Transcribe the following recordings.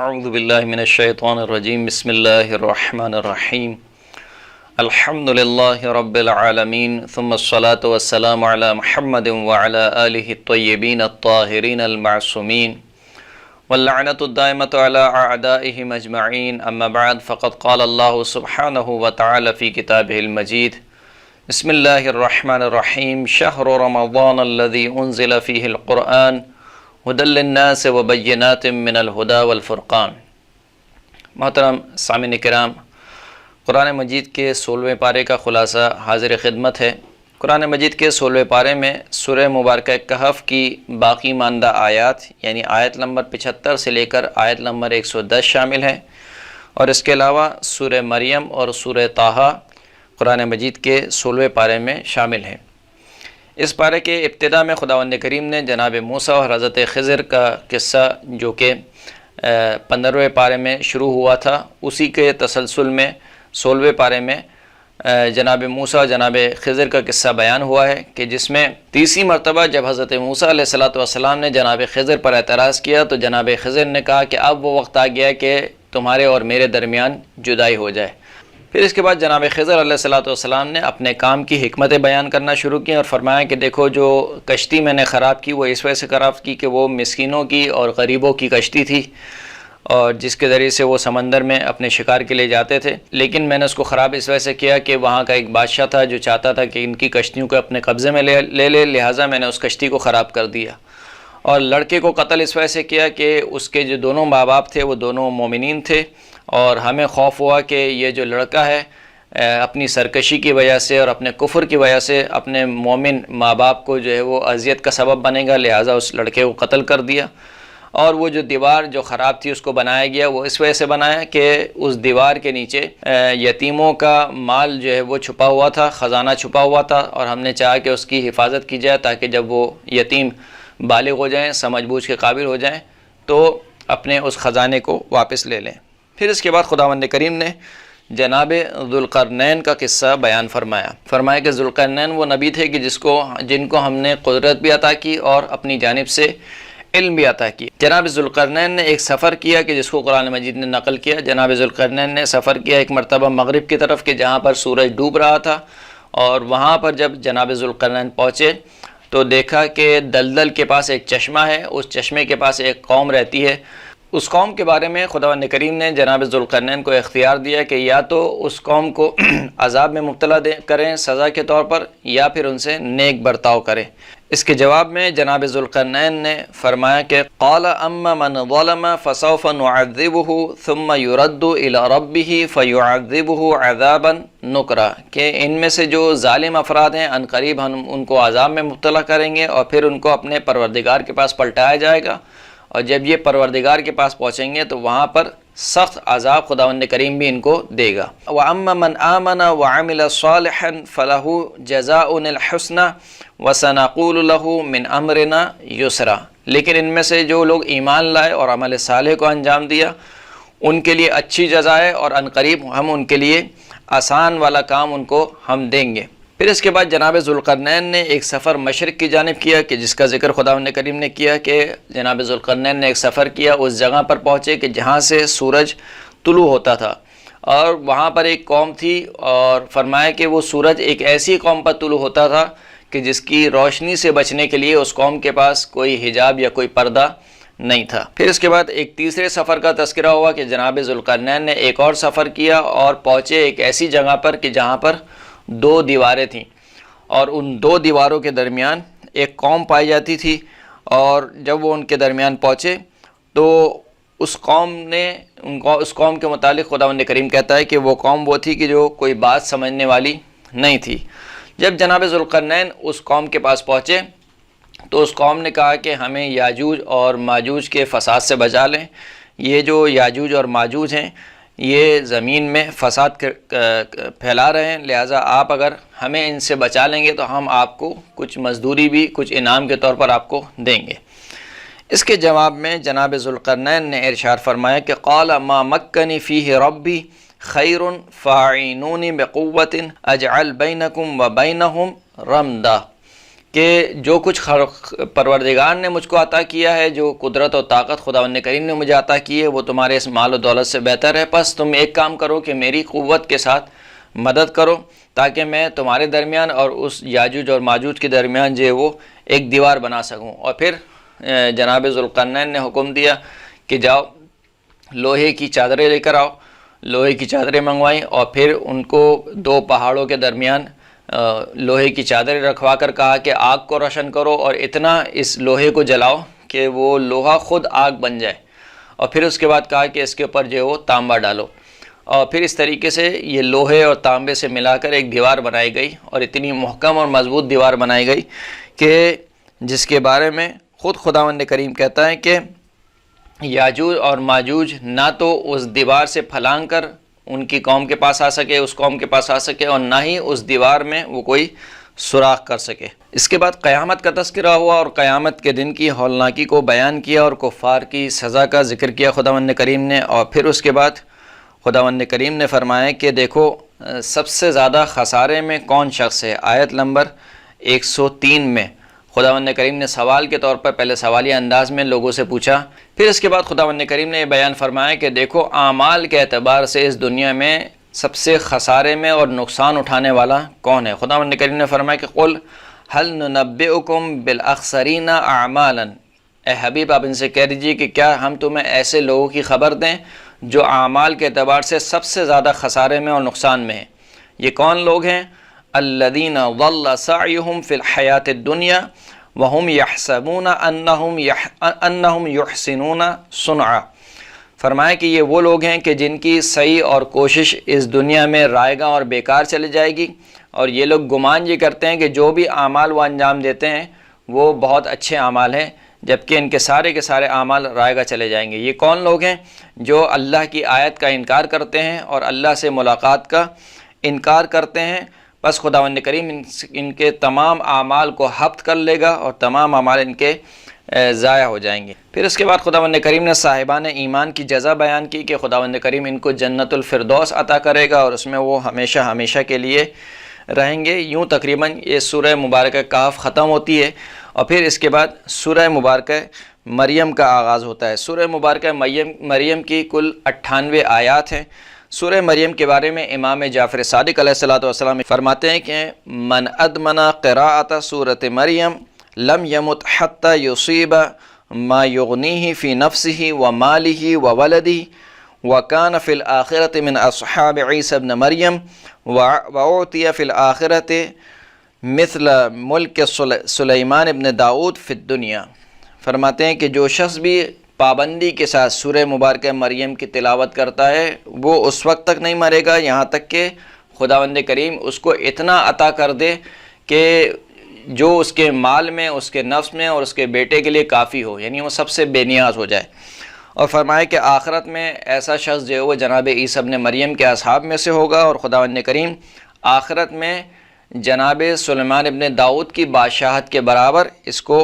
اعوذ باللہ من الشیطان الرجیم بسم اللہ الرحمن الرحیم الحمد للہ رب العالمین ثم الصلاة والسلام علی محمد وعلی آلہ الطیبین الطاہرین المعصومین واللعنۃ الدائمۃ علی اعدائہم اجمعین اما بعد فقد قال اللہ سبحانہ وتعالی فی کتابہ المجید بسم اللہ الرحمن الرحیم شہر رمضان الذی انزل فیہ القرآن ہدی للناس وبینات من الہدی والفرقان۔ محترم سامعین کرام، قرآن مجید کے 16ویں پارے کا خلاصہ حاضر خدمت ہے۔ قرآن مجید کے 16ویں پارے میں سورہ مبارکہ کہف کی باقی ماندہ آیات یعنی آیت نمبر 75 سے لے کر آیت نمبر 110 شامل ہیں، اور اس کے علاوہ سورہ مریم اور سورہ طٰہٰ قرآن مجید کے 16ویں پارے میں شامل ہیں۔ اس پارے کے ابتدا میں خداوند کریم نے جناب موسیٰ اور حضرت خضر کا قصہ جو کہ 15ویں پارے میں شروع ہوا تھا، اسی کے تسلسل میں 16ویں پارے میں جناب موسیٰ اور جناب خضر کا قصہ بیان ہوا ہے کہ جس میں تیسری مرتبہ جب حضرت موسیٰ علیہ السلام نے جناب خضر پر اعتراض کیا تو جناب خضر نے کہا کہ اب وہ وقت آ گیا کہ تمہارے اور میرے درمیان جدائی ہو جائے۔ پھر اس کے بعد جناب خضر علیہ السلام نے اپنے کام کی حکمتیں بیان کرنا شروع کی اور فرمایا کہ دیکھو جو کشتی میں نے خراب کی وہ اس وجہ سے خراب کی کہ وہ مسکینوں کی اور غریبوں کی کشتی تھی، اور جس کے ذریعے سے وہ سمندر میں اپنے شکار کے لیے جاتے تھے، لیکن میں نے اس کو خراب اس وجہ سے کیا کہ وہاں کا ایک بادشاہ تھا جو چاہتا تھا کہ ان کی کشتیوں کو اپنے قبضے میں لے لے، لہٰذا میں نے اس کشتی کو خراب کر دیا۔ اور لڑکے کو قتل اس وجہ سے کیا کہ اس کے جو دونوں ماں باپ تھے وہ دونوں مومنین تھے، اور ہمیں خوف ہوا کہ یہ جو لڑکا ہے اپنی سرکشی کی وجہ سے اور اپنے کفر کی وجہ سے اپنے مومن ماں باپ کو جو ہے وہ اذیت کا سبب بنے گا، لہٰذا اس لڑکے کو قتل کر دیا۔ اور وہ جو دیوار جو خراب تھی اس کو بنایا گیا، وہ اس وجہ سے بنایا کہ اس دیوار کے نیچے یتیموں کا مال جو ہے وہ چھپا ہوا تھا، خزانہ چھپا ہوا تھا، اور ہم نے چاہا کہ اس کی حفاظت کی جائے تاکہ جب وہ یتیم بالغ ہو جائیں، سمجھ بوجھ کے قابل ہو جائیں تو اپنے اس خزانے کو واپس لے لیں۔ پھر اس کے بعد خداوند کریم نے جناب ذوالقرنین کا قصہ بیان فرمایا کہ ذوالقرنین وہ نبی تھے کہ جن کو ہم نے قدرت بھی عطا کی اور اپنی جانب سے علم بھی عطا کی۔ جناب ذوالقرنین نے ایک سفر کیا کہ جس کو قرآن مجید نے نقل کیا۔ جناب ذوالقرنین نے سفر کیا ایک مرتبہ مغرب کی طرف کہ جہاں پر سورج ڈوب رہا تھا، اور وہاں پر جب جناب ذوالقرنین پہنچے تو دیکھا کہ دلدل کے پاس ایک چشمہ ہے، اس چشمے کے پاس ایک قوم رہتی ہے۔ اس قوم کے بارے میں خداوند کریم نے جناب ذوالقرنین کو اختیار دیا کہ یا تو اس قوم کو عذاب میں مبتلا کریں سزا کے طور پر، یا پھر ان سے نیک برتاؤ کریں۔ اس کے جواب میں جناب ذوالقرنین نے فرمایا کہ قال اما من ظلم فسوف نعذبه ثم يرد الى ربه فيعذبه عذابا نکرا، کہ ان میں سے جو ظالم افراد ہیں ان قریب ہم ان کو عذاب میں مبتلا کریں گے اور پھر ان کو اپنے پروردگار کے پاس پلٹایا جائے گا، اور جب یہ پروردگار کے پاس پہنچیں گے تو وہاں پر سخت عذاب خداوند کریم بھی ان کو دے گا۔ وَأَمَّا مَنْ آمَنَ وَعَمِلَ صَالِحًا فَلَهُ جَزَاءٌ الْحُسْنَى وَسَنَقُولُ لَهُ مِنْ أَمْرِنَا يُسْرًا، لیکن ان میں سے جو لوگ ایمان لائے اور عمل صالح کو انجام دیا ان کے لیے اچھی جزا ہے، اور ان قریب ہم ان کے لیے آسان والا کام ان کو ہم دیں گے۔ پھر اس کے بعد جناب ذوالقرنین نے ایک سفر مشرق کی جانب کیا کہ جس کا ذکر خداوند کریم نے کیا کہ جناب ذوالقرنین نے ایک سفر کیا، اس جگہ پر پہنچے کہ جہاں سے سورج طلوع ہوتا تھا، اور وہاں پر ایک قوم تھی، اور فرمایا کہ وہ سورج ایک ایسی قوم پر طلوع ہوتا تھا کہ جس کی روشنی سے بچنے کے لیے اس قوم کے پاس کوئی حجاب یا کوئی پردہ نہیں تھا۔ پھر اس کے بعد ایک تیسرے سفر کا تذکرہ ہوا کہ جناب ذوالقرنین نے ایک اور سفر کیا اور پہنچے ایک ایسی جگہ پر کہ جہاں پر 2 دیواریں تھیں، اور ان 2 دیواروں کے درمیان ایک قوم پائی جاتی تھی، اور جب وہ ان کے درمیان پہنچے تو اس قوم کے متعلق خداوند کریم کہتا ہے کہ وہ قوم وہ تھی کہ جو کوئی بات سمجھنے والی نہیں تھی۔ جب جناب ذوالقرنین اس قوم کے پاس پہنچے تو اس قوم نے کہا کہ ہمیں یاجوج اور ماجوج کے فساد سے بچا لیں، یہ جو یاجوج اور ماجوج ہیں یہ زمین میں فساد پھیلا رہے ہیں، لہٰذا آپ اگر ہمیں ان سے بچا لیں گے تو ہم آپ کو کچھ مزدوری بھی کچھ انعام کے طور پر آپ کو دیں گے۔ اس کے جواب میں جناب ذوالقرنین نے ارشاد فرمایا کہ قال ما مکنی فیہ ربی خیر فاعینونی بقوۃ اجعل بینکم وبینہم رمدا، کہ جو کچھ پروردگار نے مجھ کو عطا کیا ہے، جو قدرت و طاقت خداوند کریم نے مجھے عطا کی ہے، وہ تمہارے اس مال و دولت سے بہتر ہے، پس تم ایک کام کرو کہ میری قوت کے ساتھ مدد کرو تاکہ میں تمہارے درمیان اور اس یاجوج اور ماجوج کے درمیان جو ہے وہ ایک دیوار بنا سکوں۔ اور پھر جناب ذوالقرنین نے حکم دیا کہ جاؤ لوہے کی چادریں لے کر آؤ، لوہے کی چادریں منگوائیں، اور پھر ان کو دو پہاڑوں کے درمیان لوہے کی چادریں رکھوا کر کہا کہ آگ کو روشن کرو اور اتنا اس لوہے کو جلاؤ کہ وہ لوہا خود آگ بن جائے، اور پھر اس کے بعد کہا کہ اس کے اوپر جو ہے وہ تانبا ڈالو، اور پھر اس طریقے سے یہ لوہے اور تانبے سے ملا کر ایک دیوار بنائی گئی، اور اتنی محکم اور مضبوط دیوار بنائی گئی کہ جس کے بارے میں خود خداوند کریم کہتا ہے کہ یاجوج اور ماجوج نہ تو اس دیوار سے پھلانگ کر ان کی قوم کے پاس آ سکے، اس قوم کے پاس آ سکے، اور نہ ہی اس دیوار میں وہ کوئی سوراخ کر سکے۔ اس کے بعد قیامت کا تذکرہ ہوا اور قیامت کے دن کی ہولناکی کو بیان کیا اور کفار کی سزا کا ذکر کیا خداوند کریم نے، اور پھر اس کے بعد خداوند کریم نے فرمایا کہ دیکھو سب سے زیادہ خسارے میں کون شخص ہے۔ آیت نمبر 103 میں خداوند کریم نے سوال کے طور پر پہلے سوالیہ انداز میں لوگوں سے پوچھا، پھر اس کے بعد خداوند کریم نے یہ بیان فرمایا کہ دیکھو اعمال کے اعتبار سے اس دنیا میں سب سے خسارے میں اور نقصان اٹھانے والا کون ہے۔ خداوند کریم نے فرمایا کہ قل هل ننبئکم بالاخسرین اعمالا، اے حبیب آپ ان سے کہہ دیجیے کہ کیا ہم تمہیں ایسے لوگوں کی خبر دیں جو اعمال کے اعتبار سے سب سے زیادہ خسارے میں اور نقصان میں ہیں۔ یہ کون لوگ ہیں؟ الذین ضل سعیہم فی الحیات الدنیا وہم یحسبون انہم یحسنون صنعا۔ فرمایا کہ یہ وہ لوگ ہیں کہ جن کی صحیح اور کوشش اس دنیا میں رائے گاں اور بیکار چلی جائے گی، اور یہ لوگ گمان یہ کرتے ہیں کہ جو بھی اعمال وہ انجام دیتے ہیں وہ بہت اچھے اعمال ہیں، جبکہ ان کے سارے اعمال رائے گاہ چلے جائیں گے۔ یہ کون لوگ ہیں؟ جو اللہ کی آیت کا انکار کرتے ہیں اور اللہ سے ملاقات کا انکار کرتے ہیں، بس خداوند کریم ان کے تمام اعمال کو حبط کر لے گا اور تمام اعمال ان کے ضائع ہو جائیں گے۔ پھر اس کے بعد خداوند کریم نے صاحبان ایمان کی جزا بیان کی کہ خداوند کریم ان کو جنت الفردوس عطا کرے گا اور اس میں وہ ہمیشہ ہمیشہ کے لیے رہیں گے۔ یوں تقریباً یہ سورہ مبارکہ کہف ختم ہوتی ہے، اور پھر اس کے بعد سورہ مبارکہ مریم کا آغاز ہوتا ہے۔ سورہ مبارکہ مریم کی کل 98 آیات ہیں۔ سورہ مریم کے بارے میں امام جعفر صادق علیہ السلام فرماتے ہیں کہ من ادمن قراءۃ سورۃ مریم لم یمت حتی یصیب ما یغنیہ فی نفسہ ومالہ وولدہ وکان فی الآخرۃ من اصحاب عیسی ابن مریم وأعطی فی الآخرۃ مثل ملک سلیمان ابن داؤد فی الدنیا۔ فرماتے ہیں کہ جو شخص بھی پابندی کے ساتھ سورہ مبارکہ مریم کی تلاوت کرتا ہے وہ اس وقت تک نہیں مرے گا یہاں تک کہ خداوند کریم اس کو اتنا عطا کر دے کہ جو اس کے مال میں، اس کے نفس میں اور اس کے بیٹے کے لیے کافی ہو، یعنی وہ سب سے بے نیاز ہو جائے۔ اور فرمایا کہ آخرت میں ایسا شخص جو ہے وہ جناب عیسی ابن مریم کے اصحاب میں سے ہوگا، اور خداوند کریم آخرت میں جناب سلیمان ابن داؤد کی بادشاہت کے برابر اس کو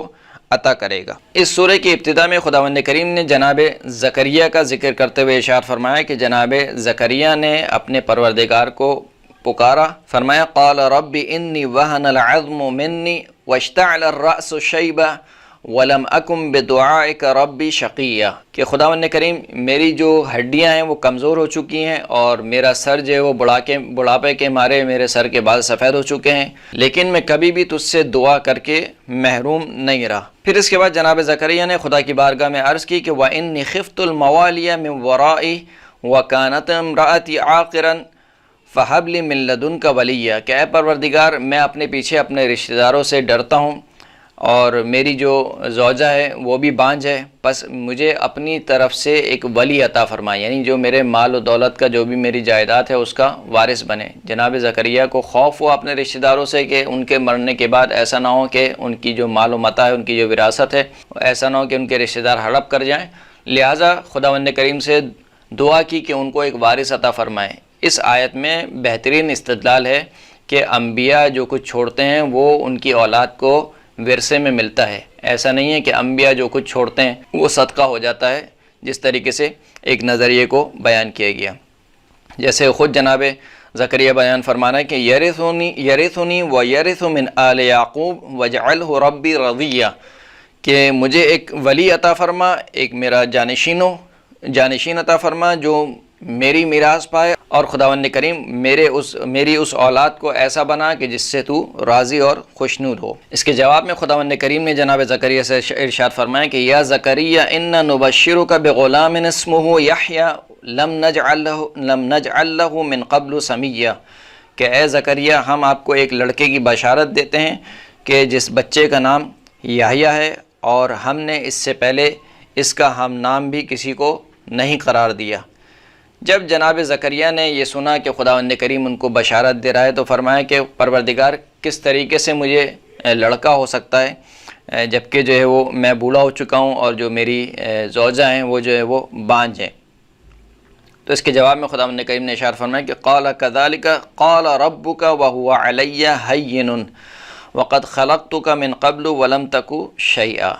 عطا کرے گا۔ اس سورہ کی ابتدا میں خداوند کریم نے جناب زکریا کا ذکر کرتے ہوئے ارشاد فرمایا کہ جناب زکریا نے اپنے پروردگار کو پکارا، فرمایا قال رب انی وہن العظم منی واشتعل الرأس شیبہ ولم اکم بدعائک ربی شقیہ، کہ خداوند کریم میری جو ہڈیاں ہیں وہ کمزور ہو چکی ہیں اور میرا سر جو ہے وہ بڑھاپے کے مارے میرے سر کے بال سفید ہو چکے ہیں، لیکن میں کبھی بھی تجھ سے دعا کر کے محروم نہیں رہا۔ پھر اس کے بعد جناب زکریا نے خدا کی بارگاہ میں عرض کی کہ وَإِنِّي خِفْتُ الْمَوَالِيَ مِنْ وَرَائِي وَكَانَتْ امْرَأَتِي عَاقِرًا فَهَبْ لِي مِن لَّدُنْكَ وَلِيًّا، کہ اے پروردگار میں اپنے پیچھے اپنے رشتہ داروں سے ڈرتا ہوں اور میری جو زوجہ ہے وہ بھی بانجھ ہے، پس مجھے اپنی طرف سے ایک ولی عطا فرمائے، یعنی جو میرے مال و دولت کا جو بھی میری جائیداد ہے اس کا وارث بنے۔ جناب زکریا کو خوف ہوا اپنے رشتہ داروں سے کہ ان کے مرنے کے بعد ایسا نہ ہو کہ ان کی جو مال و متاع ہے، ان کی جو وراثت ہے، ایسا نہ ہو کہ ان کے رشتہ دار ہڑپ کر جائیں، لہٰذا خداوند کریم سے دعا کی کہ ان کو ایک وارث عطا فرمائے۔ اس آیت میں بہترین استدلال ہے کہ انبیاء جو کچھ چھوڑتے ہیں وہ ان کی اولاد کو ورثے میں ملتا ہے، ایسا نہیں ہے کہ انبیاء جو کچھ چھوڑتے ہیں وہ صدقہ ہو جاتا ہے، جس طریقے سے ایک نظریے کو بیان کیا گیا۔ جیسے خود جناب زکریا بیان فرمانا ہے کہ یرثنی و یرث من آل یعقوب وجعلہ ربی رضیہ، کہ مجھے ایک ولی عطا فرما، ایک میرا جانشین عطا فرما جو میری میراث پائے، اور خداوند کریم میری اس اولاد کو ایسا بنا کہ جس سے تو راضی اور خوشنود ہو۔ اس کے جواب میں خداوند کریم نے جناب زکریا سے ارشاد فرمایا کہ یا زکریا انا نبشرک بغلام اسمہ یحییٰ لم نجعل لہ من قبل سمیہ، کہ اے زکریا ہم آپ کو ایک لڑکے کی بشارت دیتے ہیں کہ جس بچے کا نام یحییٰ ہے، اور ہم نے اس سے پہلے اس کا ہم نام بھی کسی کو نہیں قرار دیا۔ جب جناب زکریا نے یہ سنا کہ خداوند کریم ان کو بشارت دے رہا ہے تو فرمایا کہ پروردگار کس طریقے سے مجھے لڑکا ہو سکتا ہے جبکہ جو ہے وہ میں بوڑھا ہو چکا ہوں اور جو میری زوجہ ہیں وہ جو ہے وہ بانجھ ہیں۔ تو اس کے جواب میں خداوند کریم نے ارشاد فرمایا کہ قال كذلك قال ربك وهو علي هين وقد خلقتك من قبل ولم تك شيئا،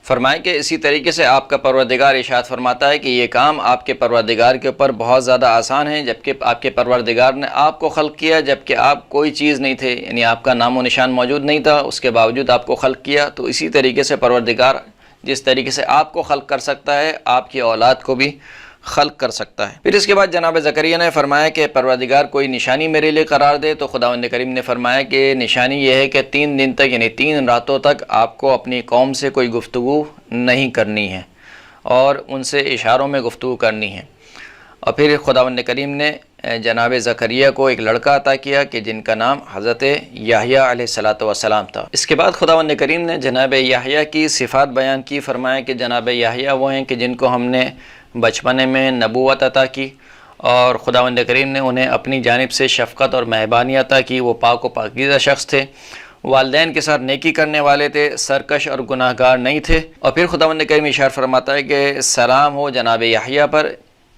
فرمائے کہ اسی طریقے سے آپ کا پروردگار ارشاد فرماتا ہے کہ یہ کام آپ کے پروردگار کے اوپر بہت زیادہ آسان ہے، جبکہ آپ کے پروردگار نے آپ کو خلق کیا جبکہ آپ کوئی چیز نہیں تھے، یعنی آپ کا نام و نشان موجود نہیں تھا، اس کے باوجود آپ کو خلق کیا۔ تو اسی طریقے سے پروردگار جس طریقے سے آپ کو خلق کر سکتا ہے آپ کی اولاد کو بھی خلق کر سکتا ہے۔ پھر اس کے بعد جناب زکریا نے فرمایا کہ پروردگار کوئی نشانی میرے لیے قرار دے، تو خداوند کریم نے فرمایا کہ نشانی یہ ہے کہ 3 دن تک یعنی 3 راتوں تک آپ کو اپنی قوم سے کوئی گفتگو نہیں کرنی ہے اور ان سے اشاروں میں گفتگو کرنی ہے۔ اور پھر خداوند کریم نے جناب زکریا کو ایک لڑکا عطا کیا کہ جن کا نام حضرت یحییٰ علیہ السلام تھا۔ اس کے بعد خداوند کریم نے جناب یحییٰ کی صفات بیان کی، فرمایا کہ جناب یحییٰ وہ ہیں کہ جن کو ہم نے بچپنے میں نبوت عطا کی اور خداوند کریم نے انہیں اپنی جانب سے شفقت اور مہربانی عطا کی، وہ پاک و پاکیزہ شخص تھے، والدین کے ساتھ نیکی کرنے والے تھے، سرکش اور گناہ گار نہیں تھے۔ اور پھر خداوند کریم ارشاد فرماتا ہے کہ سلام ہو جناب یحییٰ پر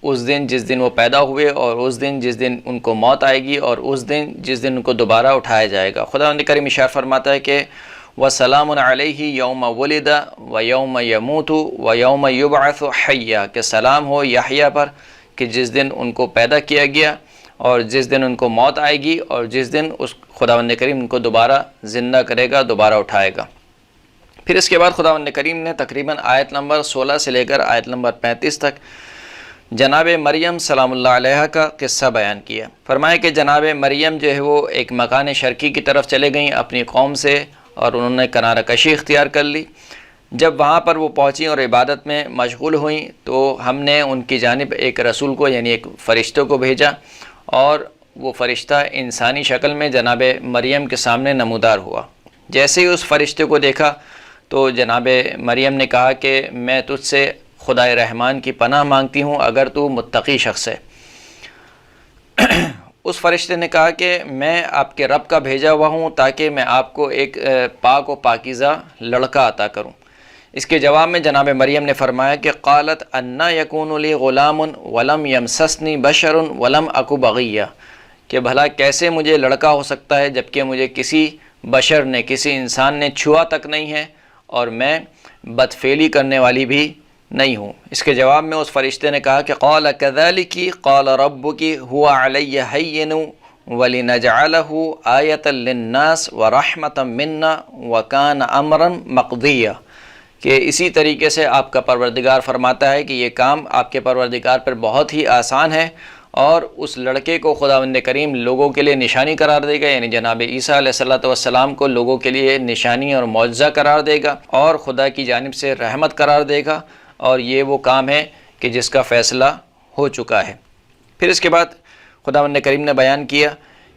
اس دن جس دن وہ پیدا ہوئے، اور اس دن جس دن ان کو موت آئے گی، اور اس دن جس دن ان کو دوبارہ اٹھایا جائے گا۔ خداوند کریم ارشاد فرماتا ہے کہ وَسَلَامٌ عَلَيْهِ يَوْمَ وُلِدَ وَيَوْمَ يَمُوتُ وَيَوْمَ يُبْعَثُ حَيًّا، کہ سلام ہو یحییٰ پر کہ جس دن ان کو پیدا کیا گیا اور جس دن ان کو موت آئے گی اور جس دن اس خداوند کریم ان کو دوبارہ زندہ کرے گا، دوبارہ اٹھائے گا۔ پھر اس کے بعد خداوند کریم نے تقریباً آیت نمبر 16 سے لے کر آیت نمبر 35 تک جناب مریم سلام اللہ علیہ کا قصہ بیان کیا۔ فرمایا کہ جناب مریم جو ہے وہ ایک مکان شرقی کی طرف چلے گئیں اپنی قوم سے، اور انہوں نے کنارہ کشی اختیار کر لی۔ جب وہاں پر وہ پہنچیں اور عبادت میں مشغول ہوئیں تو ہم نے ان کی جانب ایک رسول کو یعنی ایک فرشتوں کو بھیجا، اور وہ فرشتہ انسانی شکل میں جناب مریم کے سامنے نمودار ہوا۔ جیسے ہی اس فرشتے کو دیکھا تو جناب مریم نے کہا کہ میں تجھ سے خدائے رحمان کی پناہ مانگتی ہوں اگر تو متقی شخص ہے۔ اس فرشتے نے کہا کہ میں آپ کے رب کا بھیجا ہوا ہوں تاکہ میں آپ کو ایک پاک و پاکیزہ لڑکا عطا کروں۔ اس کے جواب میں جناب مریم نے فرمایا کہ قالت انا یکون لی غلام ولم یمسسنی بشر ولم اک بغیہ، کہ بھلا کیسے مجھے لڑکا ہو سکتا ہے جبکہ مجھے کسی بشر نے کسی انسان نے چھوا تک نہیں ہے اور میں بدفعلی کرنے والی بھی نہیں ہوں۔ اس کے جواب میں اس فرشتے نے کہا کہ قال کذالک قال ربک هو علی ہین ولنجعلہ آیۃ للناس ورحمۃ منا وکان امرا مقضیا، کہ اسی طریقے سے آپ کا پروردگار فرماتا ہے کہ یہ کام آپ کے پروردگار پر بہت ہی آسان ہے، اور اس لڑکے کو خداوند کریم لوگوں کے لیے نشانی قرار دے گا، یعنی جناب عیسیٰ علیہ السلام کو لوگوں کے لیے نشانی اور معجزہ قرار دے گا اور خدا کی جانب سے رحمت قرار دے گا، اور یہ وہ کام ہے کہ جس کا فیصلہ ہو چکا ہے۔ پھر اس کے بعد خداوند کریم نے بیان کیا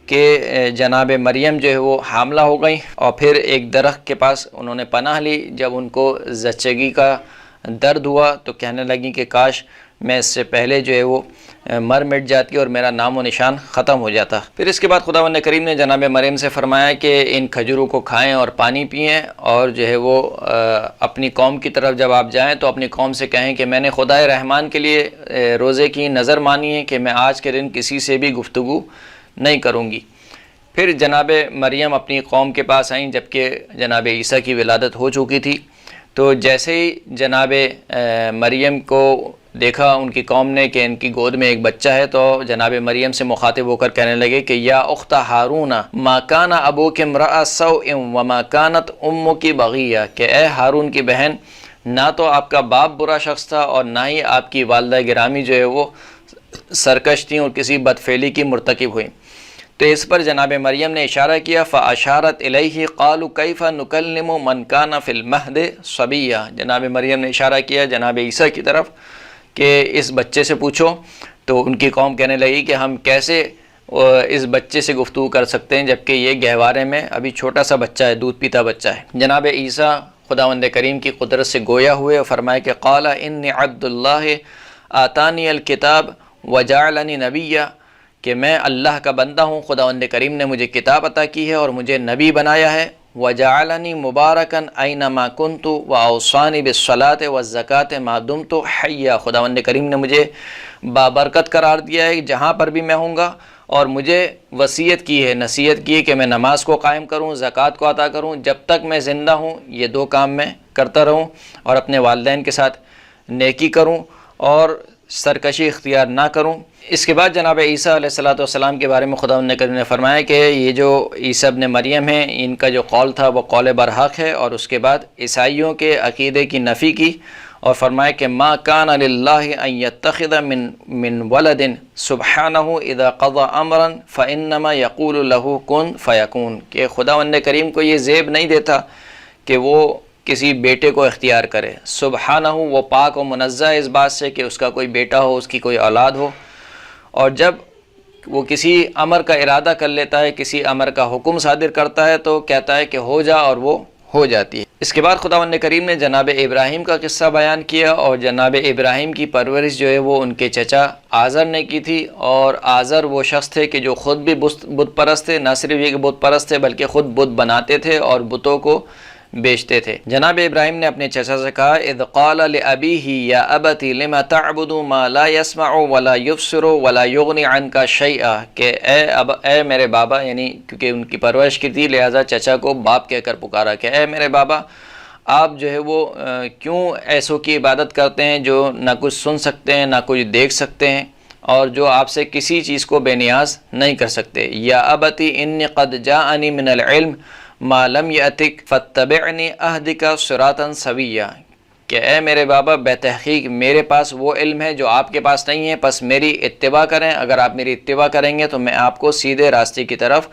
کہ جناب مریم جو ہے وہ حاملہ ہو گئیں، اور پھر ایک درخت کے پاس انہوں نے پناہ لی۔ جب ان کو زچگی کا درد ہوا تو کہنے لگیں کہ کاش میں اس سے پہلے جو ہے وہ مر مٹ جاتی اور میرا نام و نشان ختم ہو جاتا۔ پھر اس کے بعد خداوند کریم نے جناب مریم سے فرمایا کہ ان کھجوروں کو کھائیں اور پانی پئیں، اور جو ہے وہ اپنی قوم کی طرف جب آپ جائیں تو اپنی قوم سے کہیں کہ میں نے خدائے رحمان کے لیے روزے کی نظر مانی ہے کہ میں آج کے دن کسی سے بھی گفتگو نہیں کروں گی۔ پھر جناب مریم اپنی قوم کے پاس آئیں جبکہ جناب عیسیٰ کی ولادت ہو چکی تھی۔ تو جیسے ہی جناب مریم کو دیکھا ان کی قوم نے کہ ان کی گود میں ایک بچہ ہے، تو جناب مریم سے مخاطب ہو کر کہنے لگے کہ یا اخت ہارون ما کان ابوک امرأ سوء وما کانت امک بغیہ، کہ اے ہارون کی بہن، نہ تو آپ کا باپ برا شخص تھا اور نہ ہی آپ کی والدہ گرامی جو ہے وہ سرکش تھیں اور کسی بدفعلی کی مرتکب ہوئیں۔ تو اس پر جناب مریم نے اشارہ کیا، فاشارت الیہ قالوا کیف نکلم من کان فی المہد صبیہ، جناب مریم نے اشارہ کیا جناب عیسیٰ کی طرف کہ اس بچے سے پوچھو، تو ان کی قوم کہنے لگی کہ ہم کیسے اس بچے سے گفتگو کر سکتے ہیں جبکہ یہ گہوارے میں ابھی چھوٹا سا بچہ ہے، دودھ پیتا بچہ ہے۔ جناب عیسیٰ خداوند کریم کی قدرت سے گویا ہوئے اور فرمائے کہ قال انی عبد اللہ آتانی الکتاب وجعلنی نبیہ، کہ میں اللہ کا بندہ ہوں، خداوند کریم نے مجھے کتاب عطا کی ہے اور مجھے نبی بنایا ہے، وجعلنی مبارکن اینما کنت واوصانی بالصلاۃ والزکاۃ ما دمت حیا، خداوند کریم نے مجھے بابرکت قرار دیا ہے جہاں پر بھی میں ہوں گا، اور مجھے وصیت کی ہے، نصیحت کی ہے کہ میں نماز کو قائم کروں، زکوٰۃ کو عطا کروں، جب تک میں زندہ ہوں یہ دو کام میں کرتا رہوں، اور اپنے والدین کے ساتھ نیکی کروں اور سرکشی اختیار نہ کروں۔ اس کے بعد جناب عیسیٰ علیہ السلام کے بارے میں خداوند کریم نے فرمایا کہ یہ جو عیسیٰ ابن مریم ہیں ان کا جو قول تھا وہ قول برحق ہے، اور اس کے بعد عیسائیوں کے عقیدے کی نفی کی اور فرمایا کہ ما کان للہ ان یتخذ من ولد سبحانہ اذا قضى امرا فانما یقول له کن فیکون، کہ خداوند کریم کو یہ زیب نہیں دیتا کہ وہ کسی بیٹے کو اختیار کرے، سبحانہ وہ پاک و منزہ اس بات سے کہ اس کا کوئی بیٹا ہو، اس کی کوئی اولاد ہو، اور جب وہ کسی امر کا ارادہ کر لیتا ہے، کسی امر کا حکم صادر کرتا ہے تو کہتا ہے کہ ہو جا، اور وہ ہو جاتی ہے۔ اس کے بعد خداوند کریم نے جناب ابراہیم کا قصہ بیان کیا، اور جناب ابراہیم کی پرورش جو ہے وہ ان کے چچا آزر نے کی تھی، اور آزر وہ شخص تھے کہ جو خود بھی بت پرست تھے، نہ صرف یہ کہ بت پرست تھے بلکہ خود بت بناتے تھے اور بتوں کو بیچتے تھے۔ جناب ابراہیم نے اپنے چچا سے کہا اذ قال لأبیہ یا ابت لم تعبد ما لا يسمع ولا يبصر ولا یغنی عنک شیئا، کہ اے میرے بابا، یعنی کیونکہ ان کی پرورش کی تھی لہٰذا چچا کو باپ کہہ کر پکارا کہ اے میرے بابا، آپ جو ہے وہ کیوں ایسوں کی عبادت کرتے ہیں جو نہ کچھ سن سکتے ہیں نہ کچھ دیکھ سکتے ہیں اور جو آپ سے کسی چیز کو بے نیاز نہیں کر سکتے۔ یا ابتی انی قد جاءنی من العلم ما لم یأتک فاتبعنی اہدک صراطا سویا، کہ اے میرے بابا بے تحقیق میرے پاس وہ علم ہے جو آپ کے پاس نہیں ہے، پس میری اتباع کریں، اگر آپ میری اتباع کریں گے تو میں آپ کو سیدھے راستے کی طرف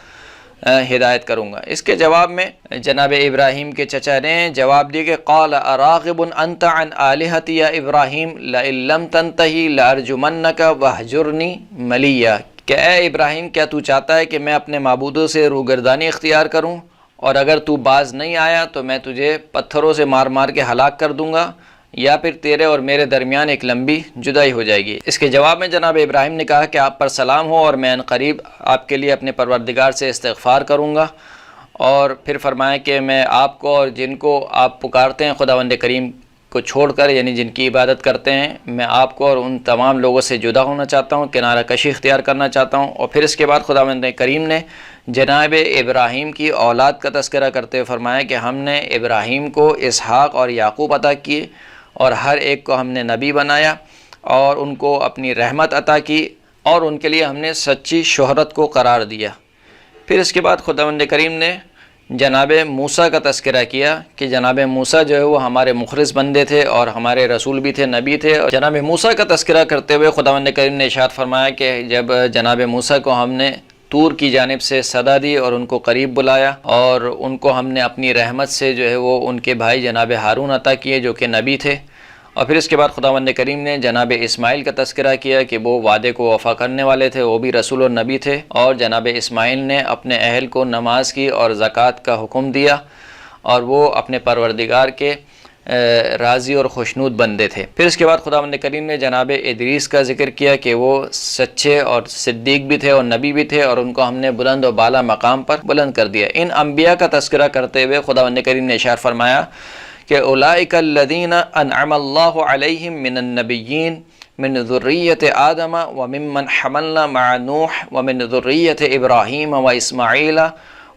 ہدایت کروں گا۔ اس کے جواب میں جناب ابراہیم کے چچا نے جواب دیا کہ قال اراغب انت عن آلہتی یا ابراہیم لئن لم تنتہی لارجمنک وہجرنی ملیہ، کہ اے ابراہیم کیا تو چاہتا ہے کہ میں اپنے معبودوں سے روگردانی اختیار کروں، اور اگر تو باز نہیں آیا تو میں تجھے پتھروں سے مار مار کے ہلاک کر دوں گا، یا پھر تیرے اور میرے درمیان ایک لمبی جدائی ہو جائے گی۔ اس کے جواب میں جناب ابراہیم نے کہا کہ آپ پر سلام ہو، اور میں عنقریب آپ کے لیے اپنے پروردگار سے استغفار کروں گا، اور پھر فرمایا کہ میں آپ کو اور جن کو آپ پکارتے ہیں خداوند کریم کو چھوڑ کر، یعنی جن کی عبادت کرتے ہیں، میں آپ کو اور ان تمام لوگوں سے جدا ہونا چاہتا ہوں، کنارہ کشی اختیار کرنا چاہتا ہوں۔ اور پھر اس کے بعد خداوند کریم نے جناب ابراہیم کی اولاد کا تذکرہ کرتے ہوئے فرمایا کہ ہم نے ابراہیم کو اسحاق اور یعقوب عطا کیے، اور ہر ایک کو ہم نے نبی بنایا اور ان کو اپنی رحمت عطا کی، اور ان کے لیے ہم نے سچی شہرت کو قرار دیا۔ پھر اس کے بعد خداوند کریم نے جناب موسیٰ کا تذکرہ کیا کہ جناب موسیٰ جو ہے وہ ہمارے مخلص بندے تھے اور ہمارے رسول بھی تھے، نبی تھے۔ اور جناب موسیٰ کا تذکرہ کرتے ہوئے خداوند کریم نے ارشاد فرمایا کہ جب جناب موسیٰ کو ہم نے طور کی جانب سے صدا دی اور ان کو قریب بلایا، اور ان کو ہم نے اپنی رحمت سے جو ہے وہ ان کے بھائی جناب ہارون عطا کیے جو کہ نبی تھے۔ اور پھر اس کے بعد خداوند کریم نے جناب اسماعیل کا تذکرہ کیا کہ وہ وعدے کو وفا کرنے والے تھے، وہ بھی رسول اور نبی تھے، اور جناب اسماعیل نے اپنے اہل کو نماز کی اور زکوٰۃ کا حکم دیا، اور وہ اپنے پروردگار کے راضی اور خوشنود بندے تھے۔ پھر اس کے بعد خداوند کریم نے جناب ادریس کا ذکر کیا کہ وہ سچے اور صدیق بھی تھے اور نبی بھی تھے، اور ان کو ہم نے بلند و بالا مقام پر بلند کر دیا۔ ان انبیاء کا تذکرہ کرتے ہوئے خداوند کریم نے ارشاد فرمایا کہ اولئک الذین انعم اللہ علیہم من النبیین من ذریۃ آدم وممن حملنا مع نوح ومن ذریۃ ابراہیم واسماعیل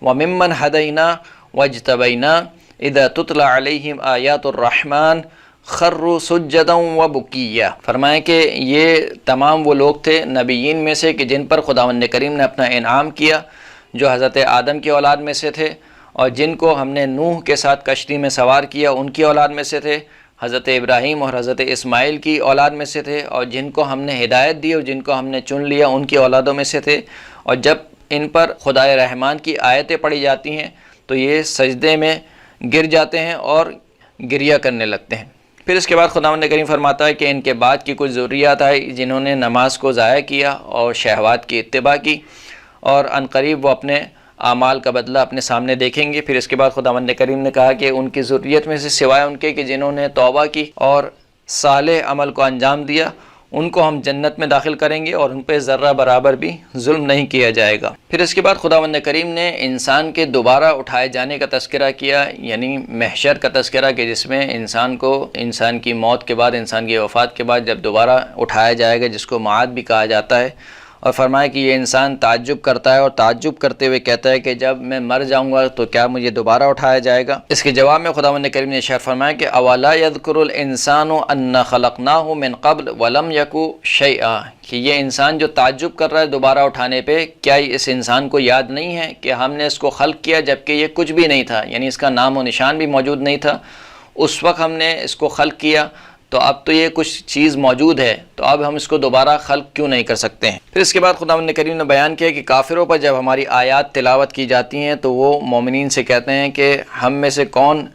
وممن ہدینا واجتبینا اذا تتلی علیہم آیات الرحمن خروا سجدا و بکیا، فرمایا کہ یہ تمام وہ لوگ تھے نبیین میں سے کہ جن پر خداوند کریم نے اپنا انعام کیا، جو حضرت آدم کی اولاد میں سے تھے، اور جن کو ہم نے نوح کے ساتھ کشتی میں سوار کیا ان کی اولاد میں سے تھے، حضرت ابراہیم اور حضرت اسماعیل کی اولاد میں سے تھے، اور جن کو ہم نے ہدایت دی اور جن کو ہم نے چن لیا ان کی اولادوں میں سے تھے۔ اور جب ان پر خدائے رحمان کی آیتیں پڑھی جاتی ہیں تو یہ سجدے میں گر جاتے ہیں اور گریہ کرنے لگتے ہیں۔ پھر اس کے بعد خداوند کریم فرماتا ہے کہ ان کے بعد کی کچھ ذریات آئی جنہوں نے نماز کو ضائع کیا اور شہوات کی اتباع کی، اور عنقریب وہ اپنے اعمال کا بدلہ اپنے سامنے دیکھیں گے۔ پھر اس کے بعد خداوند کریم نے کہا کہ ان کی ذریت میں سے سوائے ان کے کہ جنہوں نے توبہ کی اور صالح عمل کو انجام دیا، ان کو ہم جنت میں داخل کریں گے اور ان پہ ذرہ برابر بھی ظلم نہیں کیا جائے گا۔ پھر اس کے بعد خداوند کریم نے انسان کے دوبارہ اٹھائے جانے کا تذکرہ کیا، یعنی محشر کا تذکرہ، کہ جس میں انسان کو انسان کی موت کے بعد، انسان کی وفات کے بعد جب دوبارہ اٹھایا جائے گا، جس کو معاد بھی کہا جاتا ہے، اور فرمایا کہ یہ انسان تعجب کرتا ہے اور تعجب کرتے ہوئے کہتا ہے کہ جب میں مر جاؤں گا تو کیا مجھے دوبارہ اٹھایا جائے گا؟ اس کے جواب میں خداوند کریم نے ارشاد فرمایا کہ اولا یذکر الانسان انا خلقناہ من قبل ولم یک شیئا، کہ یہ انسان جو تعجب کر رہا ہے دوبارہ اٹھانے پہ، کیا اس انسان کو یاد نہیں ہے کہ ہم نے اس کو خلق کیا جبکہ یہ کچھ بھی نہیں تھا، یعنی اس کا نام و نشان بھی موجود نہیں تھا اس وقت ہم نے اس کو خلق کیا، تو اب تو یہ کچھ چیز موجود ہے، تو اب ہم اس کو دوبارہ خلق کیوں نہیں کر سکتے ہیں؟ پھر اس کے بعد خداوند کریم نے بیان کیا کہ کافروں پر جب ہماری آیات تلاوت کی جاتی ہیں تو وہ مومنین سے کہتے ہیں کہ ہم میں سے کون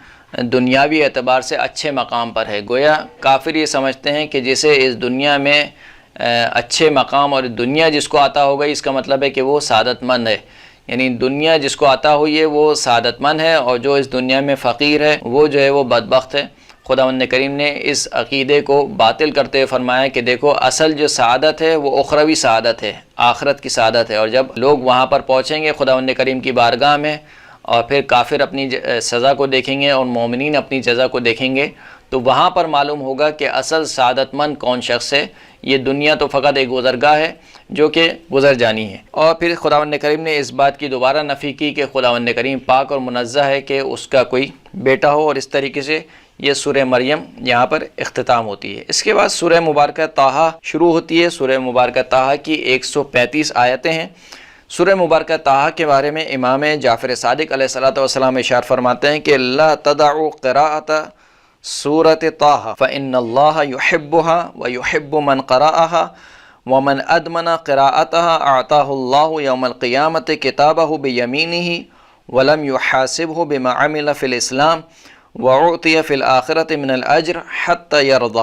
دنیاوی اعتبار سے اچھے مقام پر ہے۔ گویا کافر یہ سمجھتے ہیں کہ جسے اس دنیا میں اچھے مقام اور دنیا جس کو عطا ہو گئی، اس کا مطلب ہے کہ وہ سعادت مند ہے، یعنی دنیا جس کو عطا ہوئی ہے وہ سعادت مند ہے، اور جو اس دنیا میں فقیر ہے وہ جو ہے وہ بدبخت ہے۔ خداوند کریم نے اس عقیدے کو باطل کرتے ہوئے فرمایا کہ دیکھو اصل جو سعادت ہے وہ اخروی سعادت ہے، آخرت کی سعادت ہے، اور جب لوگ وہاں پر پہنچیں گے خداوند کریم کی بارگاہ میں، اور پھر کافر اپنی سزا کو دیکھیں گے اور مومنین اپنی جزا کو دیکھیں گے، تو وہاں پر معلوم ہوگا کہ اصل سعادت مند کون شخص ہے۔ یہ دنیا تو فقط ایک گزرگاہ ہے جو کہ گزر جانی ہے۔ اور پھر خداوند کریم نے اس بات کی دوبارہ نفی کی کہ خداوند کریم پاک اور منزہ ہے کہ اس کا کوئی بیٹا ہو، اور اس طریقے سے یہ سورہ مریم یہاں پر اختتام ہوتی ہے۔ اس کے بعد سورہ مبارکہ طٰہٰ شروع ہوتی ہے۔ سورہ مبارکہ طٰہٰ کی 135 آیتیں ہیں۔ سورہ مبارکہ طٰہٰ کے بارے میں امام جعفر صادق علیہ السلام ارشاد فرماتے ہیں کہ لا تدعوا قراءۃ سورۃ طٰہٰ فإن اللہ يحبها ويحب من قرأها ومن أدمن قراءتها أعطاه الله يوم القيامة كتابه بيمينه ولم يحاسبه بما عمل في الإسلام وعطی فی الآخرۃ من الاجر حتی یرضی،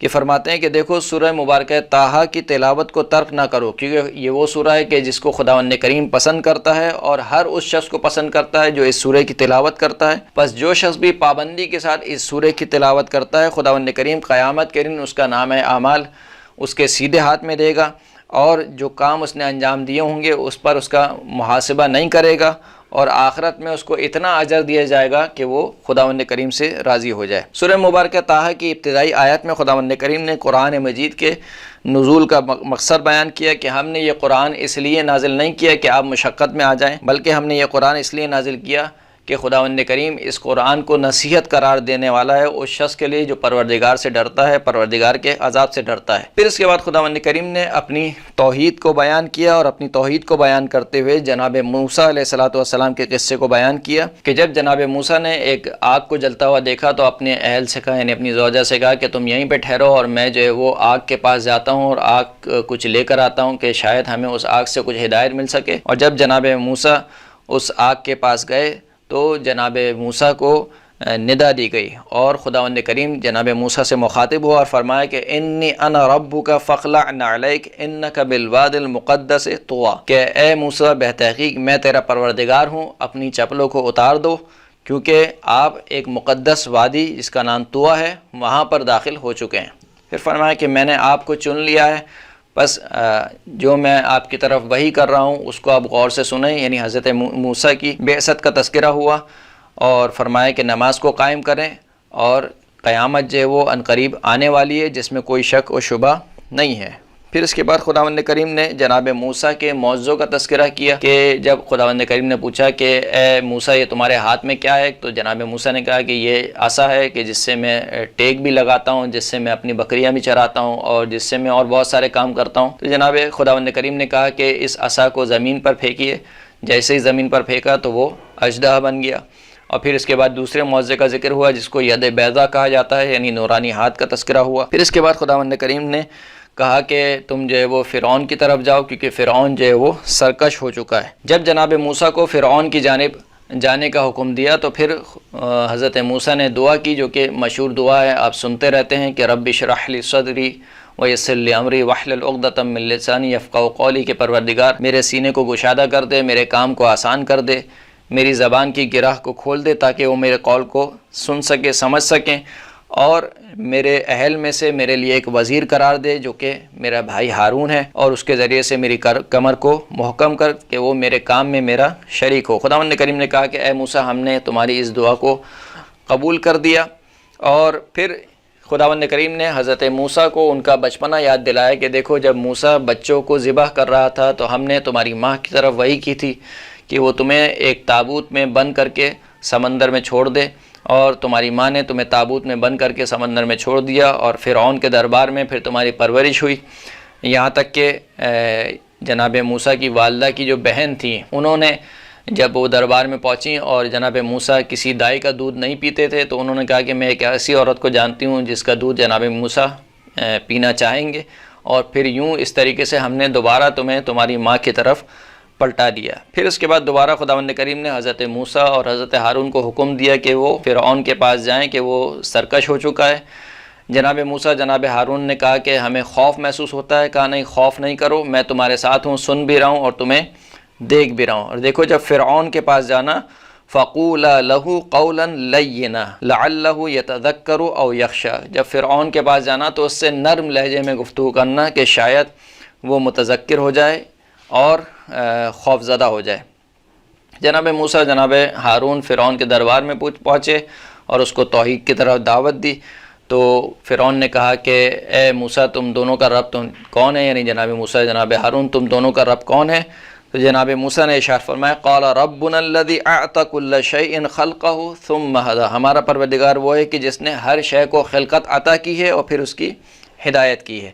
کہ فرماتے ہیں کہ دیکھو سورہ مبارکہ طٰہٰ کی تلاوت کو ترک نہ کرو، کیونکہ یہ وہ سورہ ہے کہ جس کو خداوند کریم پسند کرتا ہے، اور ہر اس شخص کو پسند کرتا ہے جو اس سورہ کی تلاوت کرتا ہے۔ بس جو شخص بھی پابندی کے ساتھ اس سورہ کی تلاوت کرتا ہے، خداوند کریم قیامت کے دن اس کا نام اعمال اس کے سیدھے ہاتھ میں دے گا، اور جو کام اس نے انجام دیے ہوں گے اس پر اس کا محاسبہ نہیں کرے گا، اور آخرت میں اس کو اتنا اجر دیا جائے گا کہ وہ خداوند کریم سے راضی ہو جائے۔ سورہ مبارکہ طٰہٰ کی ابتدائی آیات میں خداوند کریم نے قرآن مجید کے نزول کا مقصد بیان کیا کہ ہم نے یہ قرآن اس لیے نازل نہیں کیا کہ آپ مشقت میں آ جائیں، بلکہ ہم نے یہ قرآن اس لیے نازل کیا کہ خداوند کریم اس قرآن کو نصیحت قرار دینے والا ہے اس شخص کے لیے جو پروردگار سے ڈرتا ہے، پروردگار کے عذاب سے ڈرتا ہے۔ پھر اس کے بعد خداوند کریم نے اپنی توحید کو بیان کیا، اور اپنی توحید کو بیان کرتے ہوئے جناب موسیٰ علیہ السلام کے قصے کو بیان کیا کہ جب جناب موسیٰ نے ایک آگ کو جلتا ہوا دیکھا تو اپنے اہل سے کہا، یعنی اپنی زوجہ سے کہا کہ تم یہیں پہ ٹھہرو اور میں جو ہے وہ آگ کے پاس جاتا ہوں اور آگ کچھ لے کر آتا ہوں کہ شاید ہمیں اس آگ سے کچھ ہدایت مل سکے۔ اور جب جناب موسیٰ اس آگ کے پاس گئے تو جناب موسیٰ کو ندا دی گئی، اور خداوند کریم جناب موسیٰ سے مخاطب ہوا اور فرمایا کہ انی انا ربک فاخلع نعلیک انک بالوادی المقدس طویٰ، کہ اے موسیٰ بتحقیق میں تیرا پروردگار ہوں، اپنی چپلوں کو اتار دو، کیونکہ آپ ایک مقدس وادی جس کا نام طویٰ ہے وہاں پر داخل ہو چکے ہیں۔ پھر فرمایا کہ میں نے آپ کو چن لیا ہے، بس جو میں آپ کی طرف وحی کر رہا ہوں اس کو آپ غور سے سنیں، یعنی حضرت موسیٰ کی بعثت کا تذکرہ ہوا، اور فرمایا کہ نماز کو قائم کریں، اور قیامت جو ہے وہ عنقریب آنے والی ہے جس میں کوئی شک و شبہ نہیں ہے۔ پھر اس کے بعد خداوند کریم نے جناب موسیٰ کے معجزوں کا تذکرہ کیا کہ جب خداوند کریم نے پوچھا کہ اے موسیٰ یہ تمہارے ہاتھ میں کیا ہے، تو جناب موسیٰ نے کہا کہ یہ عصا ہے کہ جس سے میں ٹیک بھی لگاتا ہوں، جس سے میں اپنی بکریاں بھی چراتا ہوں اور جس سے میں اور بہت سارے کام کرتا ہوں۔ تو جناب خداوند کریم نے کہا کہ اس عصا کو زمین پر پھینکیے۔ جیسے ہی زمین پر پھینکا تو وہ اژدہا بن گیا۔ اور پھر اس کے بعد دوسرے معجزے کا ذکر ہوا جس کو ید بیضا کہا جاتا ہے، یعنی نورانی ہاتھ کا تذکرہ ہوا۔ پھر اس کے بعد خداوند کریم نے کہا کہ تم جو ہے وہ فرعون کی طرف جاؤ، کیونکہ فرعون جو ہے وہ سرکش ہو چکا ہے۔ جب جناب موسیٰ کو فرعون کی جانب جانے کا حکم دیا تو پھر حضرت موسیٰ نے دعا کی، جو کہ مشہور دعا ہے، آپ سنتے رہتے ہیں کہ رب اشرح لی صدری ویسر لی امری واحلل عقدۃ من لسانی یفقہوا قولی، کہ پروردگار میرے سینے کو گشادہ کر دے، میرے کام کو آسان کر دے، میری زبان کی گرہ کو کھول دے تاکہ وہ میرے قول کو سن سکے، سمجھ سکیں، اور میرے اہل میں سے میرے لیے ایک وزیر قرار دے جو کہ میرا بھائی ہارون ہے، اور اس کے ذریعے سے میری کمر کو محکم کر کہ وہ میرے کام میں میرا شریک ہو۔ خداوند کریم نے کہا کہ اے موسیٰ ہم نے تمہاری اس دعا کو قبول کر دیا۔ اور پھر خداوند کریم نے حضرت موسیٰ کو ان کا بچپنا یاد دلایا کہ دیکھو جب موسیٰ بچوں کو ذبح کر رہا تھا تو ہم نے تمہاری ماں کی طرف وحی کی تھی کہ وہ تمہیں ایک تابوت میں بند کر کے سمندر میں چھوڑ دے، اور تمہاری ماں نے تمہیں تابوت میں بند کر کے سمندر میں چھوڑ دیا، اور فرعون کے دربار میں پھر تمہاری پرورش ہوئی، یہاں تک کہ جناب موسیٰ کی والدہ کی جو بہن تھیں انہوں نے جب وہ دربار میں پہنچیں اور جناب موسیٰ کسی دائی کا دودھ نہیں پیتے تھے تو انہوں نے کہا کہ میں ایک ایسی عورت کو جانتی ہوں جس کا دودھ جناب موسیٰ پینا چاہیں گے، اور پھر یوں اس طریقے سے ہم نے دوبارہ تمہیں تمہاری ماں کی طرف پلٹا دیا۔ پھر اس کے بعد دوبارہ خداوند کریم نے حضرت موسیٰ اور حضرت ہارون کو حکم دیا کہ وہ فرعون کے پاس جائیں کہ وہ سرکش ہو چکا ہے۔ جناب موسیٰ جناب ہارون نے کہا کہ ہمیں خوف محسوس ہوتا ہے، کہا نہیں خوف نہیں کرو، میں تمہارے ساتھ ہوں، سن بھی رہا ہوں اور تمہیں دیکھ بھی رہا ہوں۔ اور دیکھو جب فرعون کے پاس جانا فَقُولَا لَهُ قَوْلًا لَيِّنًا لَعَلَّهُ يَتَذَكَّرُ أَوْ يَخْشَىٰ، جب فرعون کے پاس جانا تو اس سے نرم لہجے میں گفتگو کرنا کہ شاید وہ متذکر ہو جائے اور خوف زدہ ہو جائے۔ جناب موسیٰ جناب ہارون فرعون کے دربار میں پہنچے اور اس کو توحید کی طرف دعوت دی، تو فرعون نے کہا کہ اے موسیٰ تم دونوں کا رب کون ہے، یعنی جناب موسیٰ جناب ہارون تم دونوں کا رب کون ہے؟ تو جناب موسیٰ نے ارشاد فرمایا قال ربنا الذي اعطى كل شيء خلقه ثم هدى، ہمارا پروردگار وہ ہے کہ جس نے ہر شے کو خلقت عطا کی ہے اور پھر اس کی ہدایت کی ہے۔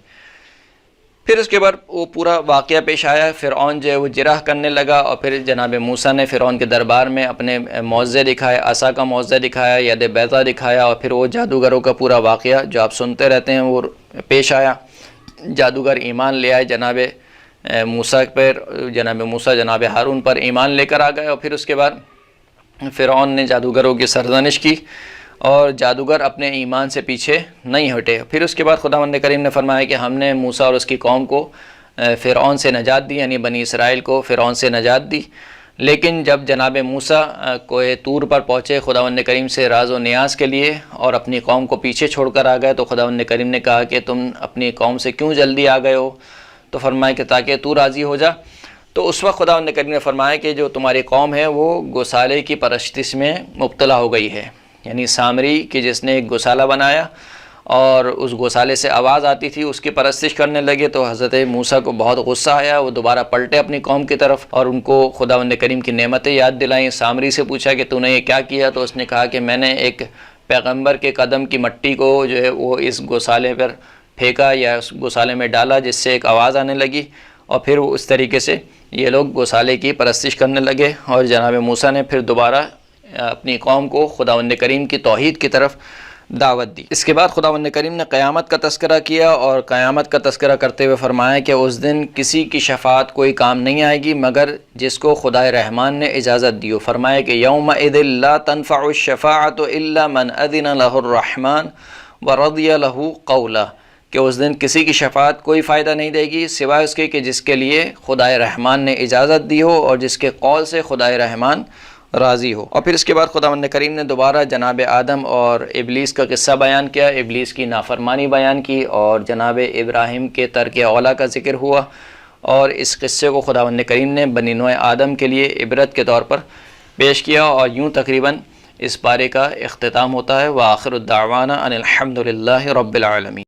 پھر اس کے بعد وہ پورا واقعہ پیش آیا، فرعون جو ہے وہ جرح کرنے لگا، اور پھر جناب موسیٰ نے فرعون کے دربار میں اپنے معجزے دکھائے، عصا کا معجزہ دکھایا، ید بیضا دکھایا، اور پھر وہ جادوگروں کا پورا واقعہ جو آپ سنتے رہتے ہیں وہ پیش آیا۔ جادوگر ایمان لے آئے جناب موسیٰ پر، جناب موسیٰ جناب ہارون پر ایمان لے کر آ گئے، اور پھر اس کے بعد فرعون نے جادوگروں کی سرزنش کی اور جادوگر اپنے ایمان سے پیچھے نہیں ہٹے۔ پھر اس کے بعد خداوند کریم نے فرمایا کہ ہم نے موسیٰ اور اس کی قوم کو فرعون سے نجات دی، یعنی بنی اسرائیل کو فرعون سے نجات دی۔ لیکن جب جناب موسیٰ کوہ طور پر پہنچے خداوند کریم سے راز و نیاز کے لیے اور اپنی قوم کو پیچھے چھوڑ کر آ گئے، تو خداوند کریم نے کہا کہ تم اپنی قوم سے کیوں جلدی آ گئے ہو؟ تو فرمایا کہ تاکہ تو راضی ہو جا۔ تو اس وقت خداوند کریم نے فرمایا کہ جو تمہاری قوم ہے وہ گوسالے کی پرستش میں مبتلا ہو گئی ہے، یعنی سامری کہ جس نے ایک گوسالہ بنایا اور اس گوسالے سے آواز آتی تھی اس کی پرستش کرنے لگے، تو حضرت موسیٰ کو بہت غصہ آیا، وہ دوبارہ پلٹے اپنی قوم کی طرف اور ان کو خداوند کریم کی نعمتیں یاد دلائیں۔ سامری سے پوچھا کہ تو نے یہ کیا کیا؟ تو اس نے کہا کہ میں نے ایک پیغمبر کے قدم کی مٹی کو جو ہے وہ اس گوسالے پر پھینکا یا اس گوسالے میں ڈالا جس سے ایک آواز آنے لگی، اور پھر وہ اس طریقے سے یہ لوگ گوسالے کی پرستش کرنے لگے، اور جناب موسیٰ نے پھر دوبارہ اپنی قوم کو خداوند کریم کی توحید کی طرف دعوت دی۔ اس کے بعد خداوند کریم نے قیامت کا تذکرہ کیا، اور قیامت کا تذکرہ کرتے ہوئے فرمایا کہ اس دن کسی کی شفاعت کوئی کام نہیں آئے گی مگر جس کو خدائے رحمان نے اجازت دی ہو۔ فرمایا کہ یومئذ لا تنفع الشفاعۃ الا من اذن له الرحمن ورضی له قولا، کہ اس دن کسی کی شفاعت کوئی فائدہ نہیں دے گی سوائے اس کے کہ جس کے لیے خدائے رحمان نے اجازت دی ہو اور جس کے قول سے خدائے رحمان راضی ہو۔ اور پھر اس کے بعد خداوند کریم نے دوبارہ جناب آدم اور ابلیس کا قصہ بیان کیا، ابلیس کی نافرمانی بیان کی، اور جناب ابراہیم کے ترک اولیٰ کا ذکر ہوا، اور اس قصے کو خداوند کریم نے بنی نوع آدم کے لیے عبرت کے طور پر پیش کیا، اور یوں تقریباً اس پارے کا اختتام ہوتا ہے۔ وآخر الدعوانا ان الحمد للہ رب العالمین۔